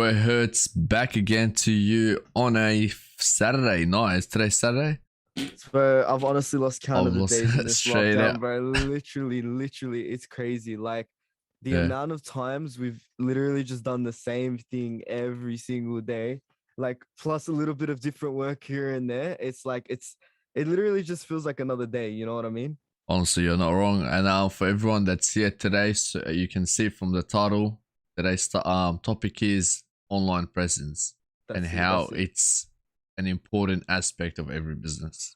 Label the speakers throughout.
Speaker 1: boy Hertz back again to you on a Saturday night. Is today Saturday?
Speaker 2: Bro, I've honestly lost count
Speaker 1: I've
Speaker 2: of the
Speaker 1: lost
Speaker 2: days in
Speaker 1: it
Speaker 2: this
Speaker 1: straight
Speaker 2: lockdown,
Speaker 1: out.
Speaker 2: bro. Literally, it's crazy. Like the
Speaker 1: Yeah,
Speaker 2: amount of times we've literally just done the same thing every single day, like plus a little bit of different work here and there. It literally just feels like another day. You know what I mean?
Speaker 1: honestly, you're not wrong. And for everyone that's here today, so you can see from the title, today's topic is online presence and
Speaker 2: That's it.
Speaker 1: how
Speaker 2: That's it
Speaker 1: it's an important aspect of every business.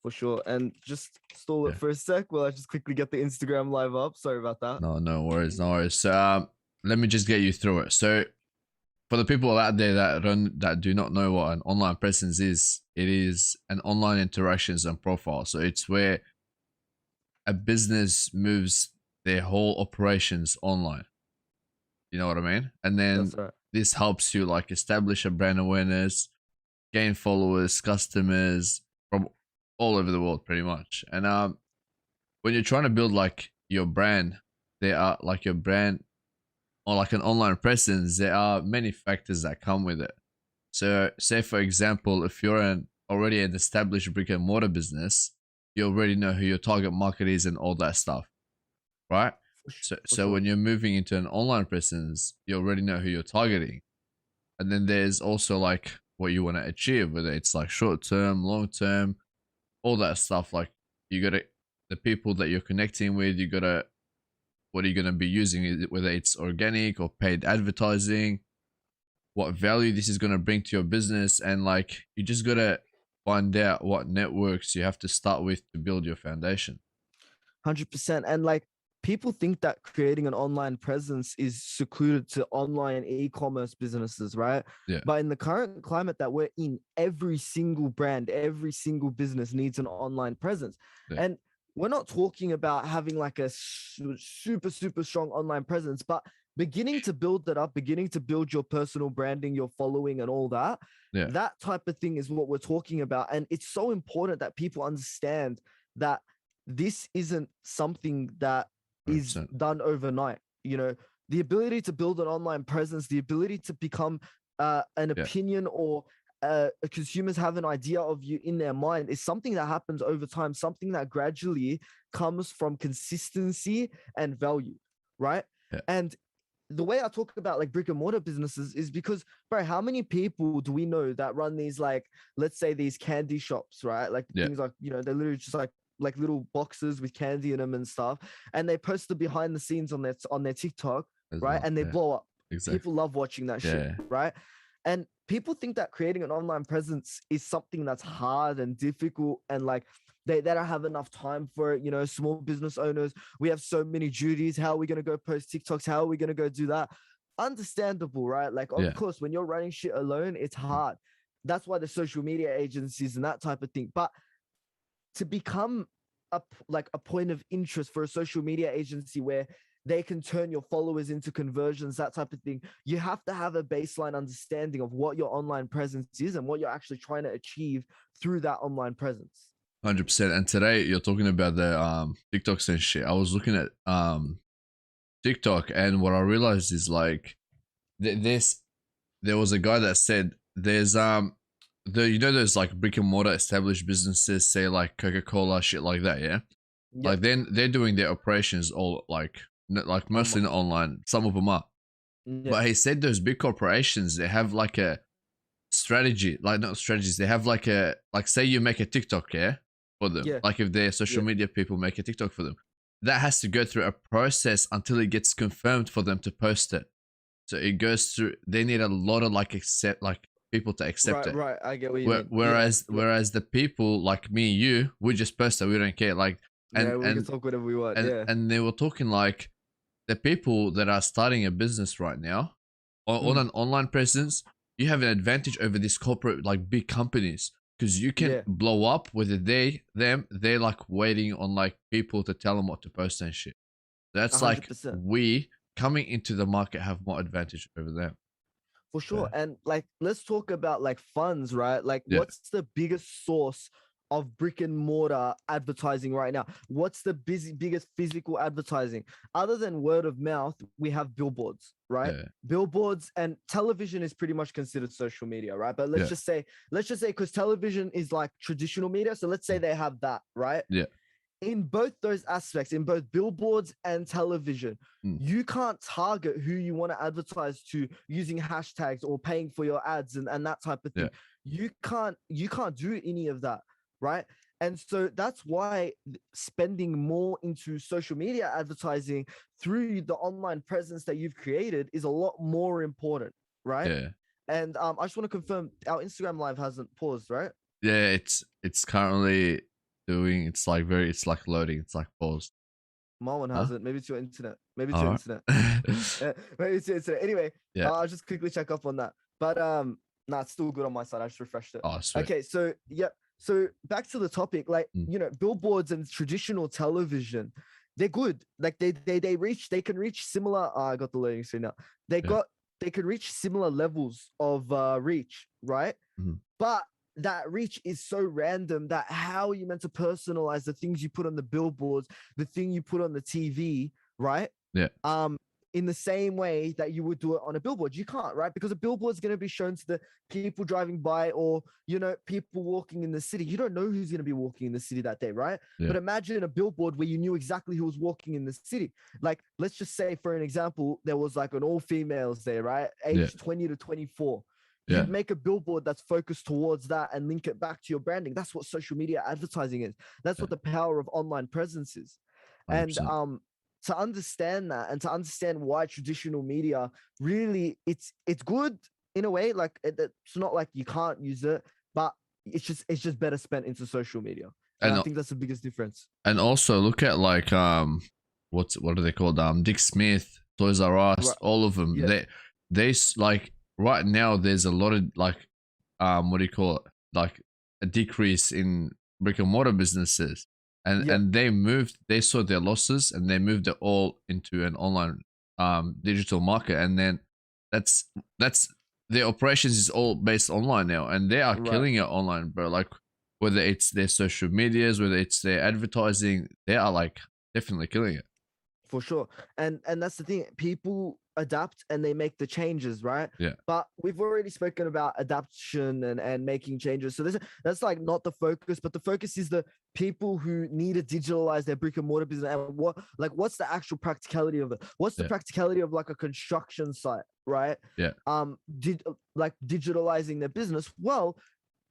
Speaker 2: for sure. And just stall
Speaker 1: Yeah.
Speaker 2: it for a sec while I just quickly get the Instagram live up. Sorry about that.
Speaker 1: No worries, no worries. So let me just get you through it. So for the people out there that do not know what an online presence is, it is an online interactions and profile. So it's where a business moves their whole operations online. You know what I mean? And then
Speaker 2: That's right.
Speaker 1: this helps you like establish a brand awareness, gain followers, customers from all over the world, pretty much. And when you're trying to build like your brand, there are like your brand or like an online presence, there are many factors that come with it. So, say for example, if you're already an established brick and mortar business, you already know who your target market is and all that stuff, right? So,
Speaker 2: For
Speaker 1: so
Speaker 2: sure.
Speaker 1: when you're moving into an online presence, you already know who you're targeting, and then there's also like what you want to achieve, whether it's like short term, long term, all that stuff. Like you gotta the people that you're connecting with, you gotta what are you gonna be using, whether it's organic or paid advertising, what value this is going to bring to your business, and like you just got to find out what networks you have to start with to build your foundation.
Speaker 2: 100%. And like people think that creating an online presence is secluded to online e-commerce businesses, right?
Speaker 1: Yeah,
Speaker 2: But in the current climate that we're in, every single brand, every single business needs an online presence.
Speaker 1: yeah,
Speaker 2: And we're not talking about having like a super strong online presence, but beginning to build that up, beginning to build your personal branding, your following and all that.
Speaker 1: yeah,
Speaker 2: That type of thing is what we're talking about. And it's so important that people understand that this isn't something that is
Speaker 1: 100%.
Speaker 2: done overnight. You know, the ability to build an online presence, the ability to become an
Speaker 1: Yeah,
Speaker 2: opinion or consumers have an idea of you in their mind is something that happens over time, something that gradually comes from consistency and value, right?
Speaker 1: yeah,
Speaker 2: And the way I talk about like brick and mortar businesses is because, bro, how many people do we know that run these, like, let's say these candy shops, right? Like
Speaker 1: yeah,
Speaker 2: things like, you know, they're literally just like little boxes with candy in them and stuff, and they post the behind the scenes on their TikTok, right? And they
Speaker 1: yeah,
Speaker 2: blow up.
Speaker 1: exactly.
Speaker 2: People love watching that shit,
Speaker 1: Yeah,
Speaker 2: right? And people think that creating an online presence is something that's hard and difficult, and like they don't have enough time for it. You know, small business owners, we have so many duties. How are we going to go post TikToks? How are we going to go do that? Understandable, right? Like, of
Speaker 1: yeah,
Speaker 2: course, when you're running shit alone, it's hard. That's why the social media agencies and that type of thing. But to become a point of interest for a social media agency where they can turn your followers into conversions, that type of thing, you have to have a baseline understanding of what your online presence is and what you're actually trying to achieve through that online presence.
Speaker 1: 100%. And today you're talking about the TikToks and shit. I was looking at TikTok, and what I realized is like there was a guy that said there's you know there's like brick and mortar established businesses, say like Coca-Cola, shit like that, yeah.
Speaker 2: Yep.
Speaker 1: Like then they're doing their operations all like mostly not online. Some of them are,
Speaker 2: Yep.
Speaker 1: but he said those big corporations, they have like a strategy, like not strategies. They have like a like say you make a TikTok, yeah, for them.
Speaker 2: Yeah.
Speaker 1: Like if they're social media people, make a TikTok for them. That has to go through a process until it gets confirmed for them to post it. So it goes through. They need a lot of like people to accept it.
Speaker 2: Right. I get what you mean.
Speaker 1: Whereas the people like me, you, we just post it. We don't care. Like
Speaker 2: we can talk whatever we want.
Speaker 1: and they were talking like the people that are starting a business right now on an online presence. You have an advantage over these corporate like big companies because you can blow up whether they're like waiting on like people to tell them what to post and shit. That's
Speaker 2: 100%.
Speaker 1: like we coming into the market have more advantage over them.
Speaker 2: For sure. And like, let's talk about like funds, right? Like,
Speaker 1: Yeah.
Speaker 2: what's the biggest source of brick and mortar advertising right now. What's the biggest physical advertising other than word of mouth? We have billboards, right?
Speaker 1: Yeah.
Speaker 2: Billboards, and television is pretty much considered social media, right? But
Speaker 1: Yeah.
Speaker 2: let's just say because television is like traditional media, so let's say they have that, right?
Speaker 1: Yeah.
Speaker 2: In both those aspects, in both billboards and television, you can't target who you want to advertise to using hashtags or paying for your ads and that type of thing.
Speaker 1: Yeah.
Speaker 2: You can't do any of that, right? And so that's why spending more into social media advertising through the online presence that you've created is a lot more important, right?
Speaker 1: Yeah.
Speaker 2: And I just want to confirm our Instagram live hasn't paused, right?
Speaker 1: Yeah, it's currently doing. It's like loading. It's like paused.
Speaker 2: My one
Speaker 1: Huh?
Speaker 2: hasn't. Maybe it's your internet. Maybe it's your
Speaker 1: All
Speaker 2: internet.
Speaker 1: right.
Speaker 2: Maybe it's your internet. Anyway,
Speaker 1: Yeah.
Speaker 2: I'll just quickly check up on that. But nah, it's still good on my side. I just refreshed it.
Speaker 1: Oh, sweet.
Speaker 2: Okay, so yeah. So back to the topic, like
Speaker 1: Mm.
Speaker 2: you know, billboards and traditional television, they're good. Like they can reach similar. I got the loading screen now. They can reach similar levels of reach, right?
Speaker 1: Mhm.
Speaker 2: But that reach is so random that how are you meant to personalize the things you put on the billboards, the thing you put on the TV, right?
Speaker 1: Yeah.
Speaker 2: In the same way that you would do it on a billboard. You can't, right? Because a billboard is going to be shown to the people driving by or, you know, people walking in the city. You don't know who's going to be walking in the city that day, right?
Speaker 1: Yeah.
Speaker 2: But imagine a billboard where you knew exactly who was walking in the city. Like, let's just say, for an example, there was like an all females there, right? Age 20 to 24. You'd make a billboard that's focused towards that and link it back to your branding. That's what social media advertising is. That's what the power of online presence is.
Speaker 1: 100%.
Speaker 2: And to understand that and to understand why traditional media really it's good in a way, like it's not like you can't use it, but it's just better spent into social media. And I think that's the biggest difference.
Speaker 1: And also look at like what are they called? Dick Smith, Toys R Us,
Speaker 2: Right.
Speaker 1: all of them.
Speaker 2: Yeah.
Speaker 1: They like right now there's a lot of like what do you call it? Like a decrease in brick and mortar businesses. And they saw their losses and they moved it all into an online digital market, and then that's their operations is all based online now, and they are killing it online, bro. Like whether it's their social medias, whether it's their advertising, they are like definitely killing it.
Speaker 2: For sure. And that's the thing. People adapt and they make the changes, right?
Speaker 1: Yeah.
Speaker 2: But we've already spoken about adaptation and making changes. So that's like not the focus, but the focus is the people who need to digitalize their brick and mortar business. And what's the actual practicality of it? What's the practicality of like a construction site, right?
Speaker 1: Yeah.
Speaker 2: Digitalizing their business. Well,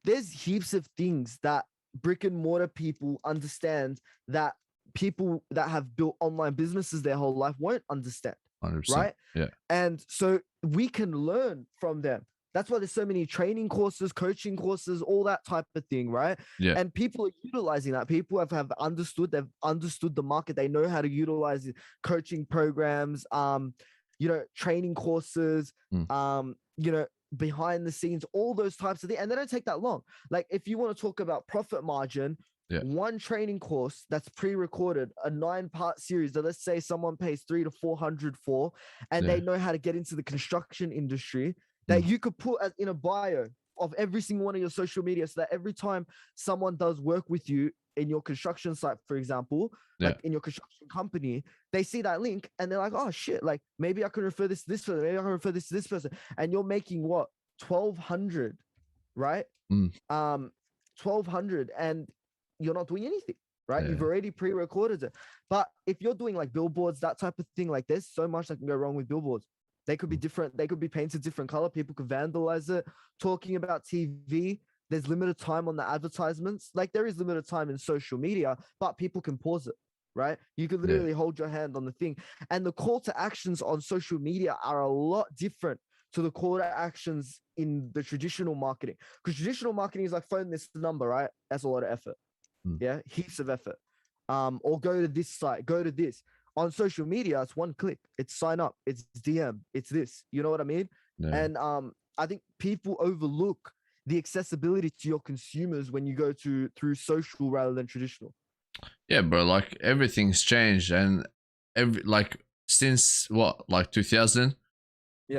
Speaker 2: there's heaps of things that brick and mortar people understand that people that have built online businesses their whole life won't understand.
Speaker 1: 100%.
Speaker 2: Right?
Speaker 1: Yeah.
Speaker 2: And so we can learn from them. That's why there's so many training courses, coaching courses, all that type of thing, right?
Speaker 1: Yeah.
Speaker 2: And people are utilizing that. People have understood, they've understood the market. They know how to utilize coaching programs, training courses, behind the scenes, all those types of things. And they don't take that long. Like if you want to talk about profit margin, one training course that's pre-recorded, a 9-part series that let's say someone pays $300 to $400 for, and they know how to get into the construction industry, that you could put as in a bio of every single one of your social media, so that every time someone does work with you in your construction site, for example, like in your construction company, they see that link and they're like, oh shit, like maybe I can refer this to this person, maybe I can refer this to this person. And you're making what, 1,200, right? 1,200, and you're not doing anything, right? You've already pre-recorded it. But if you're doing like billboards, that type of thing, like there's so much that can go wrong with billboards. They could be different. They could be painted different color. People could vandalize it. Talking about TV, there's limited time on the advertisements. Like there is limited time in social media, but people can pause it, right? You could literally hold your hand on the thing. And the call to actions on social media are a lot different to the call to actions in the traditional marketing. Because traditional marketing is like phone this number, right? That's a lot of effort. Yeah, heaps of effort. Or go to this site, go to this. On social media, it's one click. It's sign up. It's DM. It's this. You know what I mean?
Speaker 1: Yeah.
Speaker 2: And I think people overlook the accessibility to your consumers when you go through social rather than traditional.
Speaker 1: Yeah, bro. Like everything's changed, and since what, like 2000,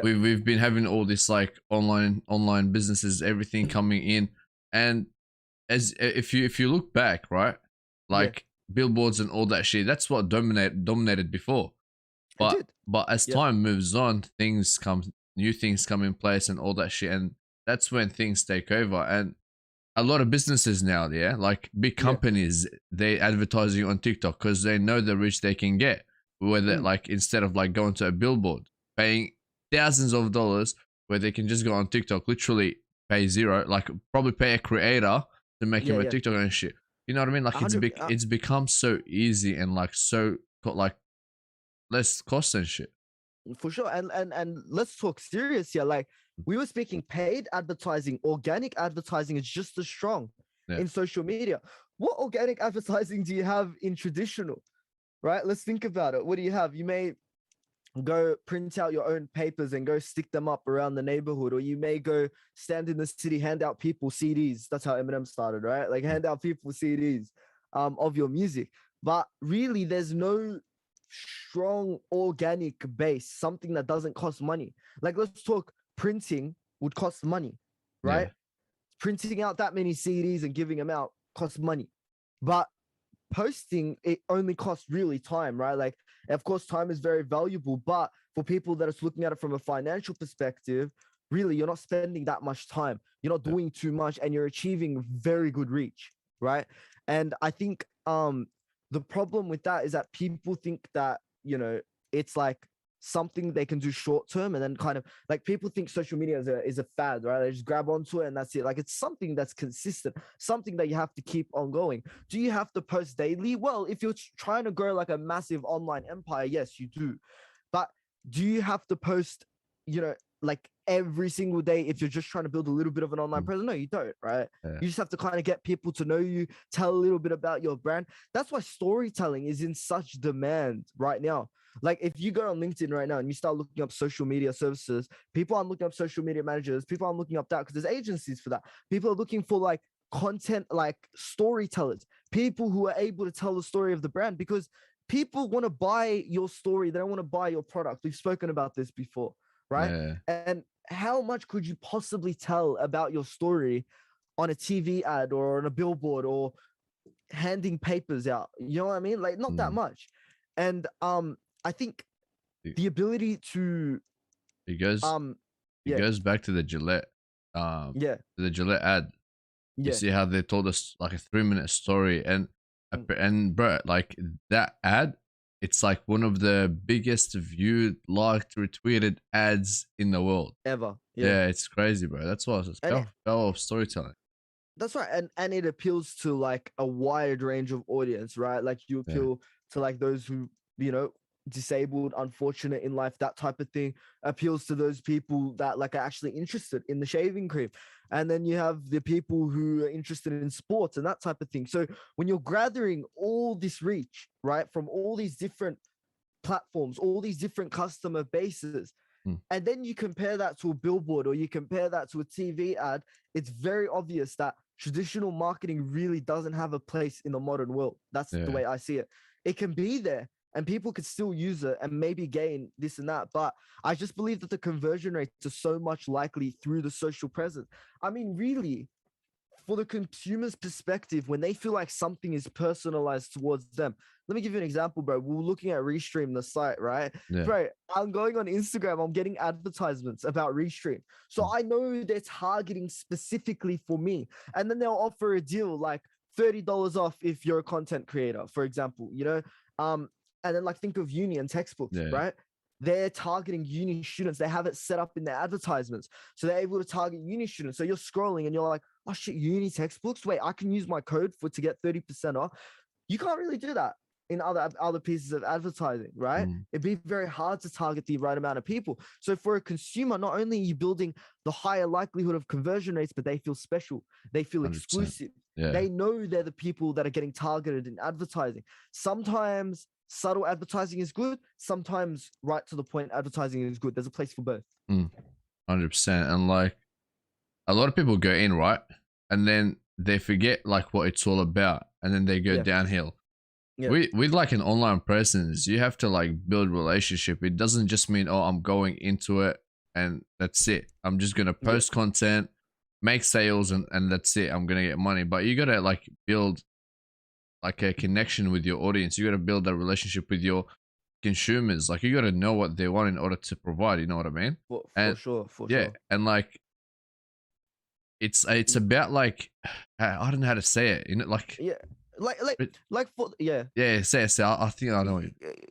Speaker 1: we've been having all this like online businesses, everything coming in, and as if you look back, right,
Speaker 2: Yeah,
Speaker 1: like billboards and all that shit, that's what dominated before.
Speaker 2: it
Speaker 1: But
Speaker 2: did.
Speaker 1: as
Speaker 2: Yeah,
Speaker 1: time moves on, new things come in place and all that shit, and that's when things take over. And a lot of businesses now, yeah, like big
Speaker 2: yeah.
Speaker 1: companies, they advertising on TikTok because they know the reach they can get. Whether
Speaker 2: Mm,
Speaker 1: like instead of like going to a billboard, paying thousands of dollars, where they can just go on TikTok, literally pay zero, like probably pay a creator to make
Speaker 2: yeah,
Speaker 1: him a
Speaker 2: yeah.
Speaker 1: TikTok and shit. You know what I mean?
Speaker 2: A
Speaker 1: Like
Speaker 2: hundred.
Speaker 1: it's become so easy and like so like less cost and shit.
Speaker 2: For sure. And let's talk serious here. Like we were speaking, paid advertising, organic advertising is just as strong
Speaker 1: Yeah,
Speaker 2: in social media. What organic advertising do you have in traditional? Right? Let's think about it. What do you have? You may go print out your own papers and go stick them up around the neighborhood, or you may go stand in the city, hand out people CDs. That's how Eminem started, right? Like hand out people CDs of your music. But really, there's no strong organic base, something that doesn't cost money. Like let's talk printing would cost money, right?
Speaker 1: yeah,
Speaker 2: Printing out that many CDs and giving them out costs money. But posting, it only costs really time, right? Like, of course, time is very valuable, but for people that are looking at it from a financial perspective, really, you're not spending that much time. You're not
Speaker 1: yeah,
Speaker 2: doing too much, and you're achieving very good reach, right? And I think the problem with that is that people think that it's like something they can do short term, and then kind of like people think social media is a fad, right? They just grab onto it and that's it. Like it's something that's consistent, something that you have to keep on going. Do you have to post daily? Well, if you're trying to grow like a massive online empire, yes, you do. But do you have to post, like every single day if you're just trying to build a little bit of an online
Speaker 1: mm,
Speaker 2: presence? No, you don't, right?
Speaker 1: yeah,
Speaker 2: You just have to kind of get people to know you, tell a little bit about your brand. That's why storytelling is in such demand right now. Like if you go on LinkedIn right now and you start looking up social media services, people aren't looking up social media managers, people aren't looking up that because there's agencies for that. People are looking for like content, like storytellers, people who are able to tell the story of the brand, because people want to buy your story. They don't want to buy your product. We've spoken about this before, right?
Speaker 1: yeah.
Speaker 2: And how much could you possibly tell about your story on a TV ad or on a billboard or handing papers out? You know what I mean? Like not that
Speaker 1: Mm.
Speaker 2: much. And I think
Speaker 1: It,
Speaker 2: the ability to
Speaker 1: it goes
Speaker 2: um
Speaker 1: it
Speaker 2: yeah,
Speaker 1: goes back to
Speaker 2: yeah,
Speaker 1: the Gillette ad. You
Speaker 2: yeah,
Speaker 1: see how they told us like a 3 minute story, and
Speaker 2: mm,
Speaker 1: bro, like that ad, it's like one of the biggest viewed, liked, retweeted ads in the world.
Speaker 2: ever. Yeah.
Speaker 1: Yeah, it's crazy, bro. That's what it's
Speaker 2: And
Speaker 1: power of storytelling.
Speaker 2: that's right. And it appeals to like a wide range of audience, right? Like you
Speaker 1: Yeah,
Speaker 2: appeal to like those who, disabled, unfortunate in life, that type of thing. Appeals to those people that like are actually interested in the shaving cream. And then you have the people who are interested in sports and that type of thing. So when you're gathering all this reach, right, from all these different platforms, all these different customer bases,
Speaker 1: mm,
Speaker 2: and then you compare that to a billboard or you compare that to a TV ad, it's very obvious that traditional marketing really doesn't have a place in the modern world. That's the
Speaker 1: yeah,
Speaker 2: way I see it. It can be there and people could still use it and maybe gain this and that. But I just believe that the conversion rates are so much likely through the social presence. I mean, really, for the consumer's perspective, when they feel like something is personalized towards them. Let me give you an example, bro. We were looking at Restream, the site, right?
Speaker 1: yeah,
Speaker 2: Bro, I'm going on Instagram, I'm getting advertisements about Restream. So
Speaker 1: mm,
Speaker 2: I know they're targeting specifically for me. And then they'll offer a deal like $30 off if you're a content creator, for example, and then like think of uni and textbooks,
Speaker 1: yeah,
Speaker 2: right? They're targeting uni students. They have it set up in their advertisements. So they're able to target uni students. So you're scrolling and you're like, oh shit, uni textbooks. Wait, I can use my code to get 30% off. You can't really do that in other pieces of advertising, right?
Speaker 1: mm,
Speaker 2: It'd be very hard to target the right amount of people. So for a consumer, not only are you building the higher likelihood of conversion rates, but they feel special, they feel
Speaker 1: 100%.
Speaker 2: exclusive.
Speaker 1: Yeah,
Speaker 2: They know they're the people that are getting targeted in advertising. Sometimes subtle advertising is good. Sometimes right to the point advertising is good. There's a place for both.
Speaker 1: 100%. And like a lot of people go in, right, and then they forget like what it's all about, and then they go
Speaker 2: Yeah.
Speaker 1: downhill.
Speaker 2: Yeah.
Speaker 1: With like an online presence, you have to like build relationship. It doesn't just mean, oh, I'm going into it and that's it. I'm just gonna
Speaker 2: Yeah.
Speaker 1: post content, make sales and that's it. I'm gonna get money. But you gotta like build like a connection with your audience. You gotta build a relationship with your consumers. Like you gotta know what they want in order to provide. You know what I mean?
Speaker 2: For
Speaker 1: And
Speaker 2: sure, for
Speaker 1: yeah,
Speaker 2: sure.
Speaker 1: and like it's about like I don't know how to say it. You know, like
Speaker 2: Yeah, like like
Speaker 1: but-
Speaker 2: like for yeah.
Speaker 1: yeah, say it. Say I think I know.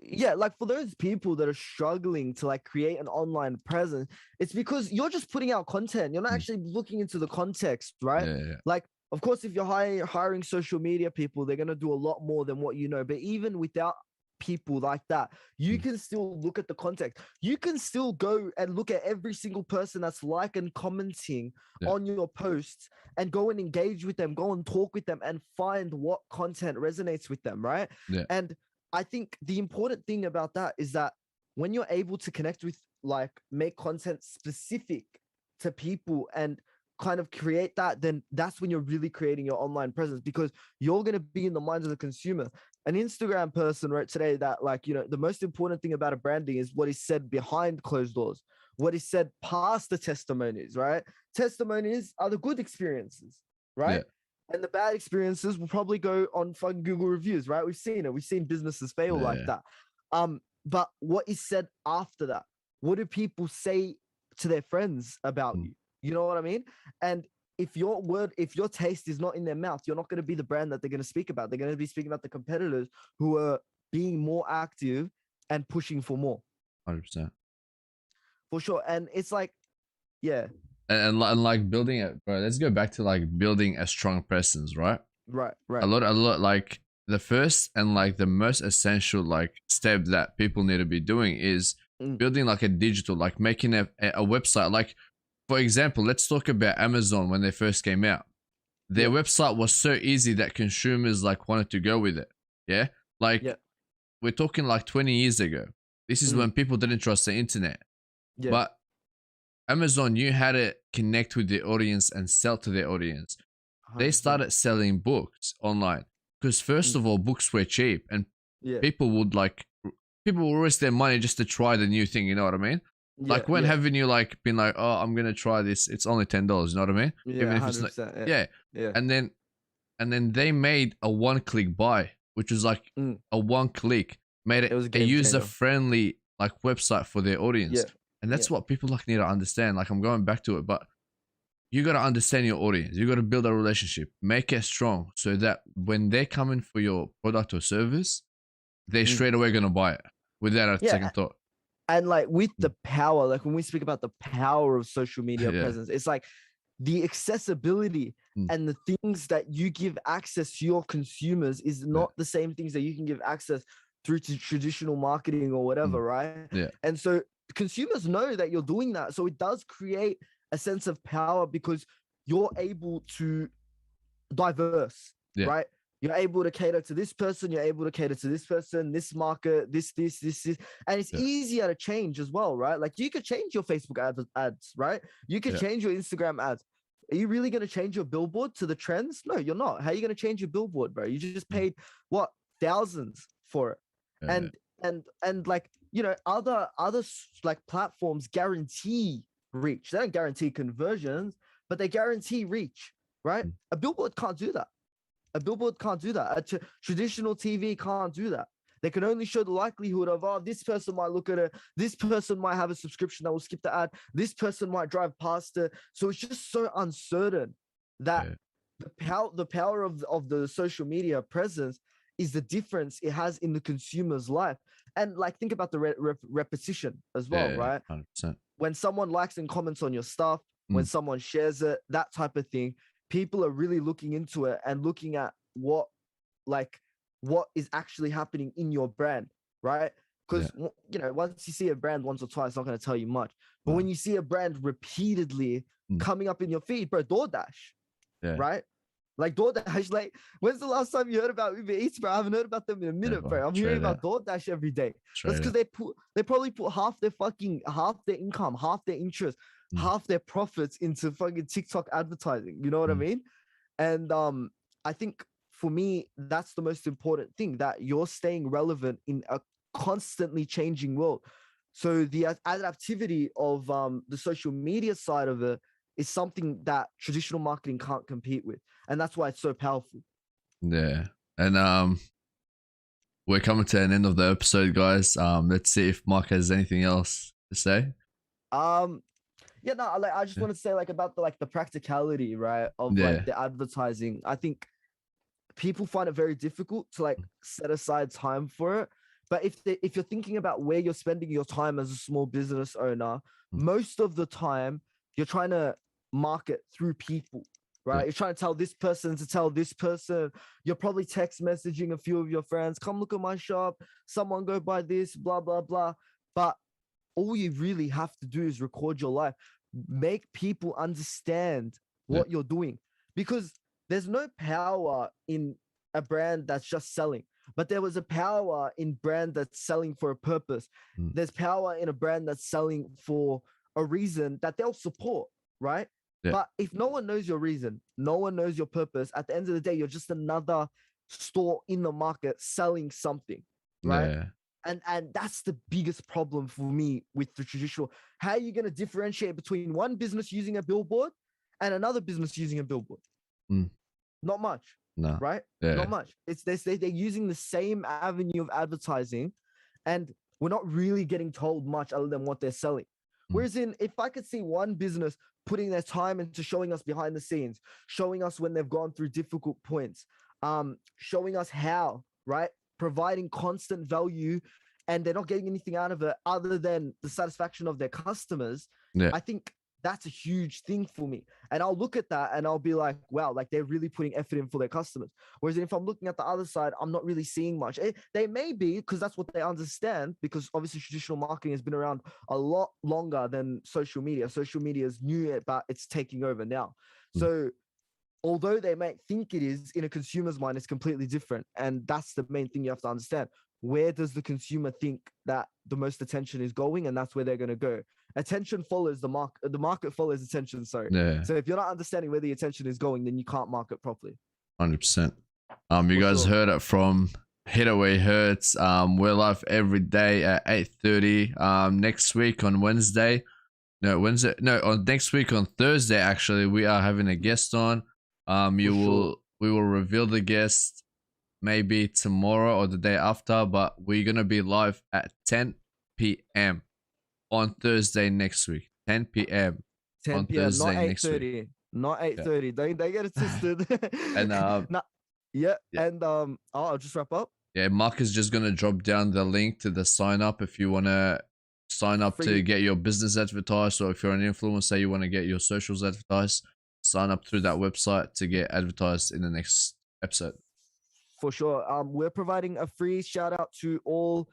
Speaker 2: Yeah, like for those people that are struggling to like create an online presence, it's because you're just putting out content. You're not
Speaker 1: Mm.
Speaker 2: actually looking into the context, right?
Speaker 1: Yeah.
Speaker 2: Like, of course, if you're hiring social media people, they're gonna do a lot more than what you know. But even without people like that, you
Speaker 1: Mm.
Speaker 2: can still look at the context. You can still go and look at every single person that's like and commenting
Speaker 1: Yeah.
Speaker 2: on your posts and go and engage with them, go and talk with them and find what content resonates with them, right?
Speaker 1: Yeah.
Speaker 2: And I think the important thing about that is that when you're able to connect with, like, make content specific to people and kind of create that, then that's when you're really creating your online presence, because you're going to be in the minds of the consumer. An Instagram person wrote today that, like, you know, the most important thing about a branding is what is said behind closed doors, what is said past the testimonies, right? Testimonies are the good experiences, right?
Speaker 1: Yeah.
Speaker 2: And the bad experiences will probably go on fucking Google reviews, right? We've seen it. We've seen businesses fail like that. But what is said after that? What do people say to their friends about you? You know what I mean? And if your taste is not in their mouth, you're not going to be the brand that they're going to speak about. They're going to be speaking about the competitors who are being more active and pushing for more.
Speaker 1: 100%.
Speaker 2: For sure. And it's like, yeah.
Speaker 1: And like building it, bro. Let's go back to like building a strong presence, right?
Speaker 2: Right.
Speaker 1: A lot like the first and like the most essential like step that people need to be doing is building like a digital, like making a website. Like, for example, let's talk about Amazon when they first came out. Their website was so easy that consumers like wanted to go with it. Yeah. Like we're talking like 20 years ago. This is when people didn't trust the internet. But Amazon knew how to connect with the audience and sell to their audience. 100%. They started selling books online because first of all, books were cheap and people would risk their money just to try the new thing. You know what I mean? Like when haven't you like been like, oh, I'm gonna try this. It's only $10. You know what I mean?
Speaker 2: Yeah,
Speaker 1: even if
Speaker 2: 100%,
Speaker 1: it's not, yeah. And then they made a one-click buy, which was like a one-click, made it a user-friendly like website for their audience. And that's what people like need to understand. Like I'm going back to it, but you got to understand your audience. You got to build a relationship, make it strong so that when they're coming for your product or service, they're straight away going to buy it without a second thought.
Speaker 2: And like with the power, like when we speak about the power of social media presence, it's like the accessibility and the things that you give access to your consumers is not the same things that you can give access through to traditional marketing or whatever, right? And so consumers know that you're doing that. So it does create a sense of power because you're able to diverse, right? You're able to cater to this person, you're able to cater to this person, this market, this. And it's easier to change as well, right? Like you could change your Facebook ads, right? You could change your Instagram ads. Are you really going to change your billboard to the trends? No, you're not. How are you going to change your billboard, bro? You just paid what, thousands for it. And like, you know, other like platforms guarantee reach. They don't guarantee conversions, but they guarantee reach, right? A billboard can't do that. A billboard can't do that. A traditional TV can't do that. They can only show the likelihood of, oh, this person might look at it. This person might have a subscription that will skip the ad. This person might drive past it. So it's just so uncertain that the power of the social media presence is the difference it has in the consumer's life. And like, think about the repetition as well, right?
Speaker 1: 100%.
Speaker 2: When someone likes and comments on your stuff, when someone shares it, that type of thing, people are really looking into it and looking at what is actually happening in your brand, right? Because you know, once you see a brand once or twice, it's not going to tell you much. But when you see a brand repeatedly coming up in your feed, bro, DoorDash, right? Like DoorDash, like when's the last time you heard about Uber Eats, bro? I haven't heard about them in a minute, bro. I'm hearing about DoorDash every day. That's because they probably put half their income, half their interest, half their profits into fucking TikTok advertising. You know what I mean? And I think for me, that's the most important thing, that you're staying relevant in a constantly changing world. So the adaptivity of the social media side of it is something that traditional marketing can't compete with, and that's why it's so powerful.
Speaker 1: Yeah. And we're coming to an end of the episode, guys. Let's see if Mark has anything else to say.
Speaker 2: Yeah, no, like I just want to say like about the practicality, right, of like
Speaker 1: Yeah.
Speaker 2: the advertising. I think people find it very difficult to like set aside time for it. But if you're thinking about where you're spending your time as a small business owner, most of the time you're trying to market through people, right?
Speaker 1: Yeah.
Speaker 2: You're trying to tell this person to tell this person. You're probably text messaging a few of your friends, come look at my shop, someone go buy this, blah, blah, blah. But all you really have to do is record your life, make people understand what you're doing, because there's no power in a brand that's just selling, but there was a power in brand that's selling for a purpose. There's power in a brand that's selling for a reason that they'll support, right?
Speaker 1: Yeah.
Speaker 2: But if no one knows your reason, no one knows your purpose, at the end of the day, you're just another store in the market selling something, right?
Speaker 1: Yeah.
Speaker 2: And that's the biggest problem for me with the traditional. How are you going to differentiate between one business using a billboard and another business using a billboard? Not much.
Speaker 1: No.
Speaker 2: Right?
Speaker 1: Yeah.
Speaker 2: Not much. It's they're using the same avenue of advertising, and we're not really getting told much other than what they're selling. Whereas if I could see one business putting their time into showing us behind the scenes, showing us when they've gone through difficult points, showing us how, right? Providing constant value, and they're not getting anything out of it other than the satisfaction of their customers.
Speaker 1: Yeah.
Speaker 2: I think that's a huge thing for me. And I'll look at that and I'll be like, wow, like they're really putting effort in for their customers. Whereas if I'm looking at the other side, I'm not really seeing much. They may be, because that's what they understand, because obviously traditional marketing has been around a lot longer than social media. Social media is new, but it's taking over now. So although they might think it is, in a consumer's mind, it's completely different. And that's the main thing you have to understand. Where does the consumer think that the most attention is going? And that's where they're going to go. Attention follows the market. The market follows attention. Sorry.
Speaker 1: Yeah.
Speaker 2: So if you're not understanding where the attention is going, then you can't market properly.
Speaker 1: 100%. You guys heard it from Hitaway Hurts. We're live every day at 8:30. Next week on Wednesday. Next week on Thursday, actually, we are having a guest on. We will reveal the guest maybe tomorrow or the day after, but we're gonna be live at 10 p.m. on Thursday next week. 10 p.m.
Speaker 2: 10 p.m.
Speaker 1: Thursday
Speaker 2: not
Speaker 1: next week.
Speaker 2: 8:30. Not 8:30. Don't get it twisted.
Speaker 1: And
Speaker 2: and I'll just wrap up.
Speaker 1: Yeah, Mark is just gonna drop down the link to the sign up if you wanna sign up to get your business advertised, or if you're an influencer, you want to get your socials advertised, sign up through that website to get advertised in the next episode.
Speaker 2: For sure. We're providing a free shout out to all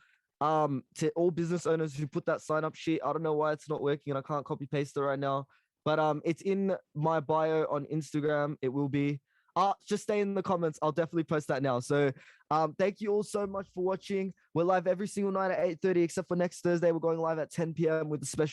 Speaker 2: business owners who put that sign up sheet. I don't know why it's not working and I can't copy paste it right now, but it's in my bio on Instagram. It will be. Just stay in the comments. I'll definitely post that now. So thank you all so much for watching. We're live every single night at 8:30, except for next Thursday. We're going live at 10 p.m. with a special